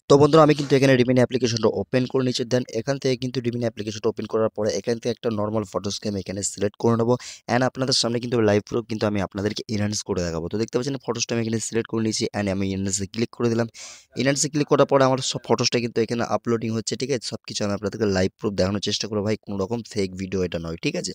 তো বন্ধুরা আমি কিন্তু এখানে রিমিনি অ্যাপ্লিকেশনটা ওপেন করে নিচ্ছি। দেন এখান থেকে কিন্তু রিমিনি অ্যাপ্লিকেশনটা ওপেন করার পরে এখান থেকে একটা নর্মাল ফটোসকে আমি এখানে সিলেক্ট করে নেবো। অ্যান্ড আপনাদের সামনে কিন্তু লাইভ প্রুফ কিন্তু আমি আপনাদেরকে এনহ্যান্স করে দেখাবো। তো দেখতে পাচ্ছেন ফটোসটা আমি এখানে সিলেক্ট করে নিয়েছি অ্যান্ড আমি এনহ্যান্সে ক্লিক করে দিলাম। এনহ্যান্সে ক্লিক করার পরে আমার সব ফটোসটা কিন্তু এখানে আপলোডিং হচ্ছে, ঠিক আছে? সব কিছু আমি আপনাদেরকে লাইভ প্রুফ দেখানোর চেষ্টা করবো, ভাই কোনো রকম ফেক ভিডিও এটা নয়, ঠিক আছে?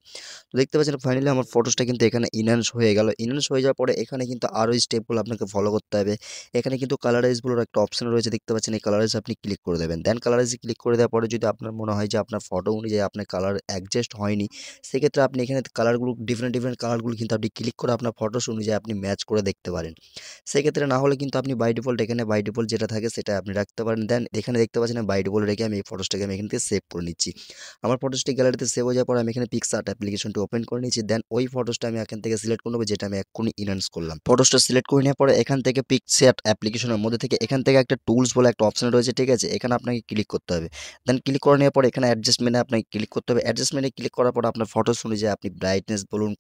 তো দেখতে পাচ্ছেন ফাইনালি আমার ফটোসটা কিন্তু এখানে এনহ্যান্স হয়ে গেল। এনহ্যান্স হয়ে যাওয়ার পরে এখানে কিন্তু আরও স্টেপগুলো আপনাকে ফলো করতে হবে। এখানে কিন্তু কালারাইজ বলার একটা অপশন রয়েছে, দেখতে পাচ্ছেন এই কালারাইজ আপনি ক্লিক করে দেবেন। দেন কালারাইজে ক্লিক করে দেওয়ার পরে যদি আপনার মনে হয় যে আপনার ফটো অনুযায়ী আপনার কালার অ্যাডজাস্ট হয়নি, সেক্ষেত্রে আপনি এখানে কালারগুলো ডিফারেন্ট কালারগুলো কিন্তু আপনি ক্লিক করে আপনার ফটোস অনুযায়ী আপনি ম্যাচ করে দেখতে পারেন। সেক্ষেত্রে না হলে কিন্তু আপনি বাই ডিফল্ট যেটা থাকে সেটা আপনি রাখতে পারেন। দেন এখানে দেখতে পাচ্ছেন বাই ডিফল্ট রেখে আমি এই ফটোসটাকে আমি এখান থেকে সেভ করে নিচ্ছি। আমার ফটোসটি গ্যালারিতে সেভ হয়ে যাওয়ার পর আমি এখানে পিক্সআর্ট অ্যাপ্লিকেশনটি ওপেন করে নিচ্ছি। দেন ওই ফটোসটা আমি এখান থেকে সিলেক্ট করে নেবো যেটা আমি এক্ষুনি ইনহ্যান্স করলাম। ফটোসটা সিলেক্ট করে নেওয়ার পরে এখান থেকে পিক্সআর্ট অ্যাপ্লিকেশনের মধ্যে থেকে এখান থেকে একটা টুলস বলে একটা অপশন রয়েছে, ঠিক আছে? এখানে আপনাকে ক্লিক করতে হবে। দেন ক্লিক করে নেওয়ার পরে এখানে অ্যাডজাস্টমেন্টে আপনাকে ক্লিক করতে হবে। অ্যাডজাস্টমেন্টে ক্লিক করার পর আপনার ফটোস অনুযায়ী আপনি ব্রাইটনেস বলুন,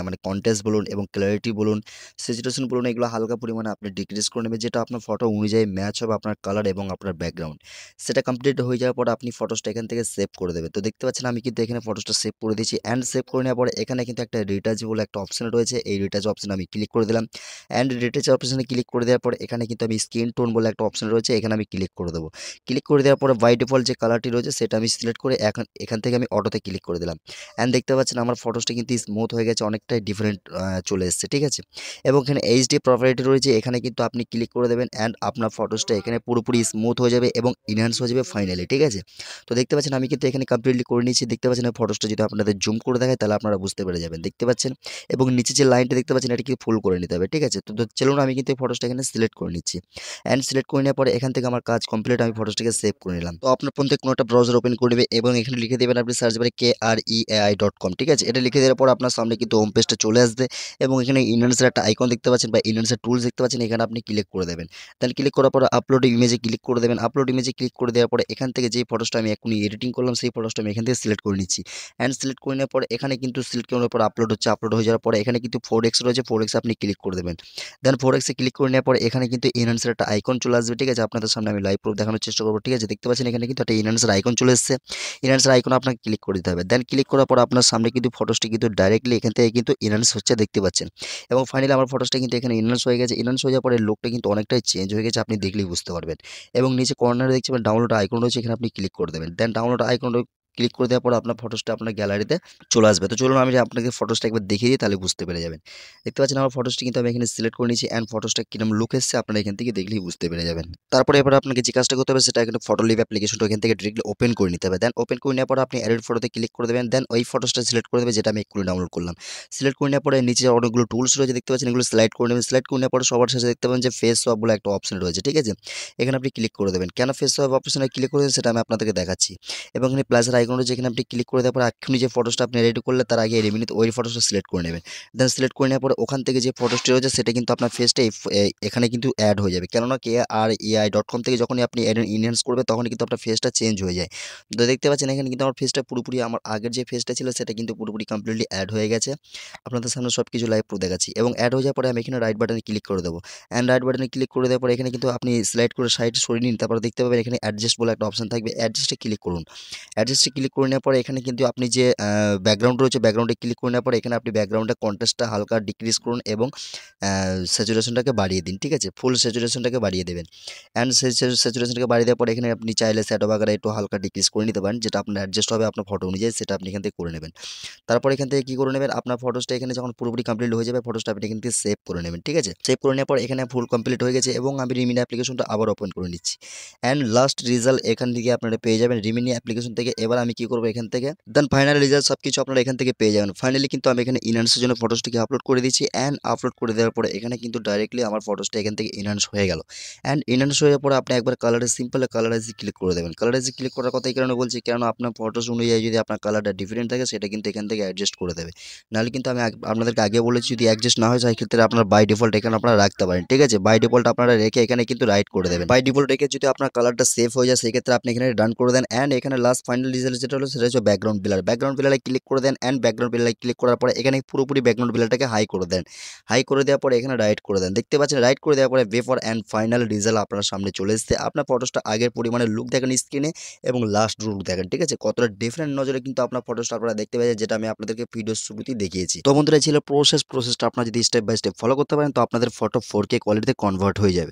মানে কন্ট্রাস্ট বলুন এবং ক্ল্যারিটি বলুন, স্যাচুরেশন বলুন, এগুলো হালকা পরিমাণে আপনি ডিক্রিজ করে নেবেন যেটা আপনার ফটো অনুযায়ী ম্যাচ হবে আপনার কালার এবং আপনার ব্যাকগ্রাউন্ড। সেটা কমপ্লিট হয়ে যাওয়ার পর আপনি ফটোসটা এখান থেকে সেভ করে দেবেন। তো দেখতে পাচ্ছেন আমি কিন্তু এখানে ফটোসটা সেভ করে দিয়েছি অ্যান্ড সেভ করে নেওয়ার পরে এখানে কিন্তু একটা রিটাচ বলে একটা অপশন রয়েছে। এই রিটাচ অপশনে আমি ক্লিক করে দিলাম অ্যান্ড রিটাচ অপশনে ক্লিক করে দেওয়ার পর এখানে কিন্তু আমি স্কিন টোন বলে একটা অপশন রয়েছে, এখানে আমি ক্লিক করে দেবো। ক্লিক করে দেওয়ার পরে বাই ডিফল্ট যে কালারটি রয়েছে সেটা আমি সিলেক্ট করে এখান থেকে আমি অটোতে ক্লিক করে দিলাম। অ্যান্ড দেখতে পাচ্ছেন আমার ফটোসটা কিন্তু স্মুথ হয়ে গেছে, অনেকটাই ডিফারেন্ট চলে এসেছে, ঠিক আছে? এবং এখানে এইচডি প্রপার্টি রয়েছে, এখানে কিন্তু আপনি ক্লিক করে দেবেন অ্যান্ড আপনার ফটোসটা এখানে পুরোপুরি স্মুথ হয়ে যাবে এবং ইনহ্যান্স হয়ে যাবে ফাইনালি, ঠিক আছে? তো দেখতে পাচ্ছেন আমি কিন্তু এখানে কমপ্লিটলি করে নিয়েছি। দেখতে পাচ্ছেন এই ফটোসটা যদি আপনাদের জুম করে দেখায় তাহলে আপনারা বুঝতে পেরে যাবেন, দেখতে পাচ্ছেন? এবং নিচে যে লাইনটা দেখতে পাচ্ছেন এটা কি ফুল করে নিতে হবে, ঠিক আছে? তো চলুন আমি কিন্তু এই ফটোসটা এখানে সিলেক্ট করে নিচ্ছি অ্যান্ড সিলেক্ট করে নেওয়ার পরে এখান থেকে আমার কাজ কমপ্লিট, আমি ফটোসটাকে সেভ করে নিলাম। তো আপনার ফোন থেকে কোনো একটা ব্রাউজার ওপেন করে নেবে এবং এখানে লিখে দেবেন আপনি সার্চ বারে KREAI.com, ঠিক আছে? এটা লিখে দেওয়ার পর আপনার সামনে কিন্তু হোম পেজটা চলে আসবে এবং এখানে ইনহ্যান্সের একটা আইকন দেখতে পাচ্ছেন বা ইনহ্যান্সের টুলস দেখতে পাচ্ছেন, এখানে আপনি ক্লিক করে দেবেন। দেন ক্লিক করার পরে আপলোড ইমেজে ক্লিক করে দেবেন। আপলোড ইমেজে ক্লিক করে দেওয়ার পরে এখান থেকে যেই ফটোসটা আমি এখনই এডিটিং করলাম সেই ফটোসটা আমি এখান থেকে সিলেক্ট করে নিচ্ছি অ্যান্ড সিলেক্ট করে নেওয়ার পরে এখানে কিন্তু সিলেক্ট করার পর আপলোড হচ্ছে। আপলোড হয়ে যাওয়ার পরে এখানে কিন্তু 4x রয়েছে, 4x আপনি ক্লিক করে দেবেন। দেন 4x এ ক্লিক করে নেওয়ার পরে এখানে কিন্তু এনহান্সের একটা আইকন চলে আসবে, ঠিক আছে? আপনাদের সামনে আমি লাইভ প্রুফ দেখানোর চেষ্টা করবো, ঠিক আছে? দেখতে পাচ্ছেন এখানে কিন্তু একটা এনহান্সের আইকন চলে এসেছে। এনহান্সের আইকন আপনাকে ক্লিক করে দিতে হবে। দেন ক্লিক করার পর আপনার সামনে কিন্তু ফটোসটি কিন্তু ডাইরেক্টলি এখান থেকে কিন্তু এনহান্স হচ্ছে, দেখতে পাচ্ছেন? এবং ফাইনালি আমার ফটোসটা কিন্তু এখানে এনহান্স হয়ে গেছে। এনহান্স হয়ে যাওয়ার পরে লুকটা কিন্তু অনেকটাই চেঞ্জ হয়ে গেছে, আপনি দেখলেই বুঝতে পারবেন। এবং নিচে কর্নারে দেখছেন ডাউনলোড আইকন রয়েছে, এখানে আপনি ক্লিক করে দেবেন। দেন ডাউনলোড আইকন ক্লিক করে দেওয়ার পর আপনার ফটোসটা আপনার গ্যালারিতে চলে আসবে। তো চলুন আমি আপনাকে ফটোসটা একবার দেখিয়ে দিই, তাহলে বুঝতে পেরে যাবেন। দেখতে পাচ্ছেন আমার ফটোসটি কিন্তু আমি এখানে সিলেক্ট করে নিয়েছি অ্যান্ড ফটোসটা কিরকম লুক এসেছে আপনারা এখান থেকে দেখলেই বুঝতে পেরে যাবেন। তারপরে এবার আপনাকে যে কাজটা করতে হবে সেটা এখানে ফটো লিভ অ্যাপ্লিকেশনটা এখান থেকে ডিরেক্টলি ওপেন করে নিতে হবে। দেন ওপেন করে নেওয়ার পরে আপনি এডিট ফটোতে ক্লিক করে দেবেন। দেন ওই ফটোসটা সিলেক্ট করে দেবেন যেটা আমি এক্ষুনি ডাউনলোড করলাম। সিলেক্ট করে নেওয়ার পরে নিচে অনেকগুলো টুলস রয়েছে, দেখতে পাচ্ছেন? এগুলো স্লাইড করে নেবেন। স্লাইড করে নেওয়ার পরে সবার শেষে দেখতে পাবেন যে ফেস সোয়াপ বলে একটা অপশন রয়েছে, ঠিক আছে? এখানে আপনি ক্লিক করে দেবেন। কেন ফেস সোয়াপ অপশনে ক্লিক করে দেবেন সেটা আমি আপনাদেরকে দেখাচ্ছি। এবং এখানে প্লাসের আইকন রয়েছে, এখানে আপনি ক্লিক করে দেওয়ার পর এক্ষুনি যে ফটোসটা আপনি রেডি করলে তার আগে রেমিনিত ওই ফটোসটা সিলেক্ট করে নেবেন। দেন সিলেক্ট করে নেওয়ার পরে ওখান থেকে যে ফটোসটি রয়েছে সেটা কিন্তু আপনার ফেসটা এখানে কিন্তু অ্যাড হয়ে যাবে। কেননা KREAI.com থেকে যখনই আপনি ইনহ্যান্স করবে তখনই কিন্তু আপনার ফেসটা চেঞ্জ হয়ে যায়। তো দেখতে পাচ্ছেন এখানে কিন্তু আমার ফেসটা পুরোপুরি আমার আগের যে ফেসটা ছিল সেটা কিন্তু পুরোপুরি কমপ্লিটলি অ্যাড হয়ে গেছে। আপনাদের সামনে সব কিছু লাইভ প্রুফ দেখাচ্ছি এবং অ্যাড হয়ে যাওয়ার পরে আমি এখানে রাইট বাটনে ক্লিক করে দেবো অ্যান্ড রাইট বাটনে ক্লিক করে দেওয়ার পরে এখানে কিন্তু আপনি স্লাইড করে সাইড সরিয়ে নিন। তারপরে দেখতে পাবেন এখানে অ্যাডজাস্ট বলে একটা অপশন থাকবে, অ্যাডজাস্টে ক্লিক করুন। অ্যাডজাস্টে ক্লিক করে নেওয়ার পরে এখানে কিন্তু আপনি যে ব্যাকগ্রাউন্ড রয়েছে ব্যাকগ্রাউন্ডে ক্লিক করে নেওয়ার পরে এখানে আপনি ব্যাকগ্রাউন্ডের কন্ট্রাস্টটা হালকা ডিক্রিজ করুন এবং স্যাচুরেশনটাকে বাড়িয়ে দিন, ঠিক আছে? ফুল স্যাচুরেশনটাকে বাড়িয়ে দেবেন অ্যান্ড স্যাচুরেশনটাকে বাড়িয়ে দেওয়ার পরে এখানে আপনি চাইলে শ্যাডো বাগারে একটু হালকা ডিক্রিজ করে নিতে পারেন, যেটা আপনার অ্যাডজাস্ট হবে আপনার ফটো অনুযায়ী, সেটা আপনি এখান থেকে করে নেবেন। তারপর এখান থেকে কী করে নেবেন, আপনার ফটোসটা এখানে যখন পুরোপুরি কমপ্লিট হয়ে যাবে ফটোসটা আপনি এখান থেকে সেভ করে নেবেন, ঠিক আছে? সেভ করে নেওয়ার পর এখানে ফুল কমপ্লিট হয়ে গেছে এবং আমি রিমিনি অ্যাপ্লিকেশনটা আবার ওপেন করে নিচ্ছি অ্যান্ড লাস্ট রেজাল্ট এখান থেকে আপনারা পেয়ে যাবেন রিমিনি অ্যাপ্লিকেশন থেকে। এবার আমি কী করবো এখান থেকে, দেন ফাইনাল রেজাল্ট সব কিছু আপনারা এখান থেকে পেয়ে যাবেন। ফাইনালি কিন্তু আমি এখানে ইনহ্যান্সের জন্য ফটোসটিকে আপলোড করে দিচ্ছি অ্যান্ড আপলোড করে দেওয়ার পরে এখানে কিন্তু ডাইরেক্টলি আমার ফটোসটা এখান থেকে ইনহ্যান্স হয়ে গেল অ্যান্ড ইনহ্যান্স হয়ে যাওয়ার পরে আপনি একবার কালারে সিম্পল কালারাইজে ক্লিক করে দেবেন। কালারাইজে ক্লিক করার কথা এই কারণে বলছি, কারণ আপনার ফটোস অনুযায়ী যদি আপনার কালারটা ডিফারেন্ট থাকে সেটা কিন্তু এখান থেকে অ্যাডজাস্ট করে দেবে। নাহলে কিন্তু আমি আপনাদেরকে আগে বলেছি যদি অ্যাডজাস্ট না হয় সেই ক্ষেত্রে আপনার বাই ডিফল্ট এখানে আপনারা রাখতে পারেন, ঠিক আছে? বাই ডিফল্ট আপনারা রেখে এখানে কিন্তু রাইট করে দেবেন। বাই ডিফল্ট রেখে যদি আপনার কালারটা সেভ হয়ে যায় সেই ক্ষেত্রে আপনি এখানে ডান করে দেন অ্যান্ড এখানে লাস্ট ফাইনাল রেজাল্ট যেটা হলো সেটা হচ্ছে ব্যাকগ্রাউন্ড ব্লার। ব্যাকগ্রাউন্ড ব্লারে ক্লিক করে দেন অ্যান্ড ব্যাকগ্রাউন্ড ব্লারে ক্লিক করার পরে এখানে পুরোপুরি ব্যাকগ্রাউন্ড ব্লারটাকে হাই করে দেন। হাই করে দেওয়ার পরে এখানে রাইট করে দেন। দেখতে পাচ্ছেন রাইট করে দেওয়ার পরে বেফোর অ্যান্ড ফাইনাল রেজাল্ট আপনার সামনে চলে এসেছে। আপনার ফটোসটা আগের পরিমাণে লুক দেখেন স্ক্রিনে এবং লাস্ট লুক দেখেন, ঠিক আছে? কতটা ডিফারেন্ট নজরে কিন্তু আপনার ফটোসটা আপনারা দেখতে পাচ্ছেন, যেটা আমি আপনাদেরকে ভিডিওর শুরুতেই দেখিয়েছি। তো বন্ধুরা এই ছিল প্রসেসটা আপনারা যদি স্টেপ বাই স্টেপ ফলো করতে পারেন তো আপনাদের ফটো 4K কোয়ালিটিতে কনভার্ট হয়ে যাবে।